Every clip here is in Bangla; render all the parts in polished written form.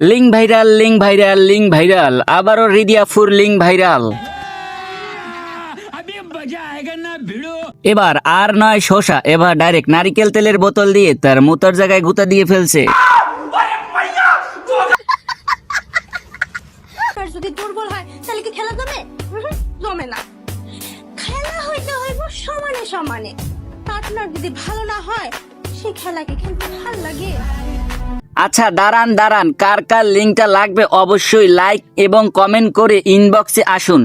Link viral, link viral, link viral, আবারও রিদিয়াফুর লিঙ্ক ভাইরাল। এবার আর নয় শসা, এবার ডাইরেক্ট নারিকেল তেলের বোতল দিয়ে তার মুতার জায়গায় গুতা দিয়ে ফেলছে। যদি দুর্বল হয় তাহলে কি খেলা যাবে? জমে না। খেলা হইতে হইব সমানে সমানে। পার্টনার যদি ভালো না হয় সেই খেলাকে খেলতে ভালো লাগে। আচ্ছা দাঁড়ান দাঁড়ান, কার কার লিঙ্কটা লাগবে অবশ্যই লাইক এবং কমেন্ট করে ইনবক্সে আসুন।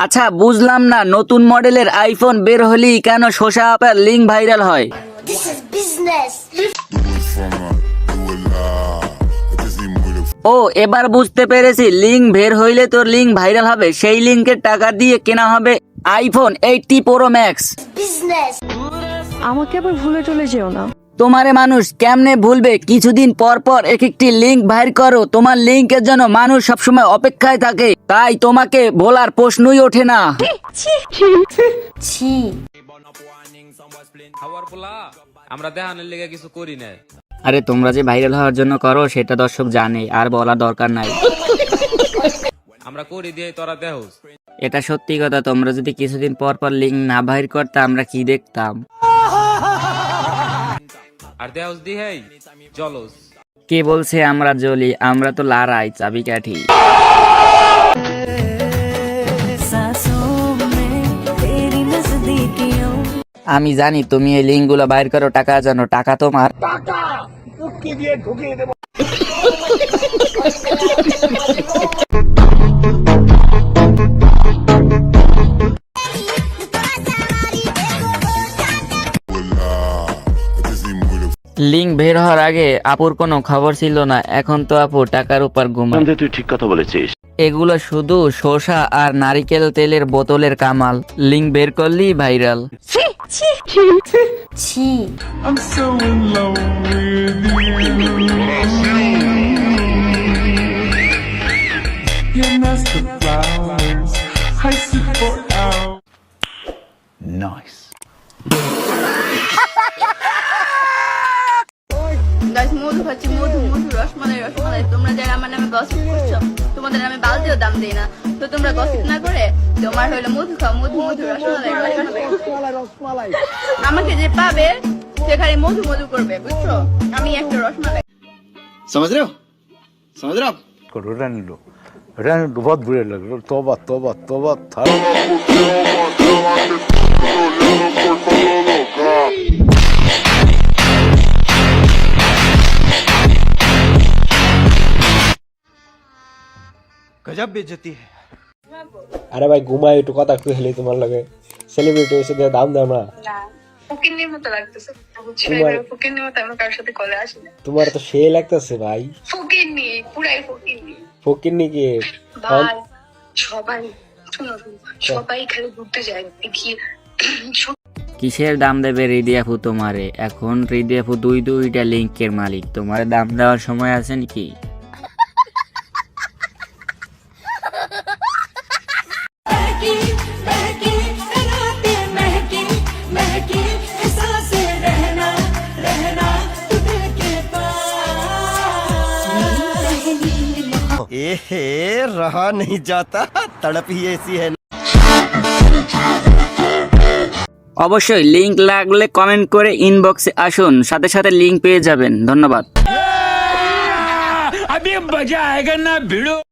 আচ্ছা বুঝলাম না, নতুন মডেলের আইফোন বের হলেই কেন শসা আপার লিঙ্ক ভাইরাল হয়? This is business. ও এবার বুঝতে পেরেছি, লিঙ্ক বের হইলে তোর লিঙ্ক ভাইরাল হবে, সেই লিঙ্কের টাকা দিয়ে কেনা হবে আইফোন 80 প্রো ম্যাক্স। Business. আমাকে আবার ভুলে চলে যেও না। তোমারে মানুষ কেমনে ভুলবে? কিছুদিন পর পর এক একটি লিঙ্ক বাইর করো, তোমার লিঙ্কের জন্য মানুষ সবসময় অপেক্ষায় থাকে, তাই তোমাকে ভোলার প্রশ্নই ওঠে না। ছি। আমরা দেখানোর লেগে কিছু করি না। আরে তোমরা যে ভাইরাল হওয়ার জন্য করো সেটা দর্শক জানে, আর বলার দরকার নাই। আমরা করি দিয়ে তোরা দেহস। এটা সত্যি কথা, তোমরা যদি কিছুদিন পর পর লিঙ্ক না বাইর করতে আমরা কি দেখতাম? আর দেহস দিহেই জলস। কে বলছে আমরা জ্বলি? আমরা তো লড়াই চাবিকাঠি। আমি জানি তুমি এই লিঙ্ক গুলো বাইর করো টাকার জন্য, টাকা তোমার। লিঙ্ক বের হওয়ার আগে আপুর কোনো খবর ছিল না, এখন তো আপু টাকার উপর ঘুমায়। তুই ঠিক কথা বলেছিস। এগুলো শুধু শসা আর নারিকেল তেলের বোতলের কামাল, লিঙ্ক বের করলেই ভাইরাল। ছি। গাইস মধু খাচ্ছি, মধু মধু রসমালাই রসমালাই। তোমরা যারা আমার নামে গসিপ করছো, তোমাদের আমি বালতিও দাম দেই না, তো তোমরা গসিপ না করে তোমার হইলো মধু খাও, মধু মধু রসমালাই রসমালাই। আমাকে যে পাবে সে খালি মধু মধু করবে, বুঝছো? আমি একটা রসমালাই। समझ रहे हो समझ रहे हो आप? करो रहने दो बहुत बुरे लग रहे हो। तौबा तौबा तौबा था। गजब बेइज्जती है। আরে ভাই ঘুমাই একটু কথা কই হলে তোমার লাগে সেলিব্রিটি এসে দিয়ে দাম দাও না। ফকিন্নির মতো লাগতেছে, বুঝছো? ফকিন্নির মতো আমি কারোর সাথে কলে আসি না। তোমার তো সে লাগতেছে ভাই। ফকিন্নি, পুরাই ফকিন্নি ফকিন্নি কি ভাই। সবাই শুনো, সবাই খালি ঘুরতে যায় গিয়ে। কিসের দাম দেবে রিদিয়াফু তোমারে? এখন রিদিয়াফু দুইটা লিঙ্কের মালিক, তোমার দাম দেওয়ার সময় আছে নাকি? रहा नहीं जाता, तड़प ही ऐसी है। অবশ্যই লিঙ্ক লাগলে কমেন্ট করে ইনবক্সে আসুন, সাথে সাথে লিঙ্ক পেয়ে যাবেন। ধন্যবাদ।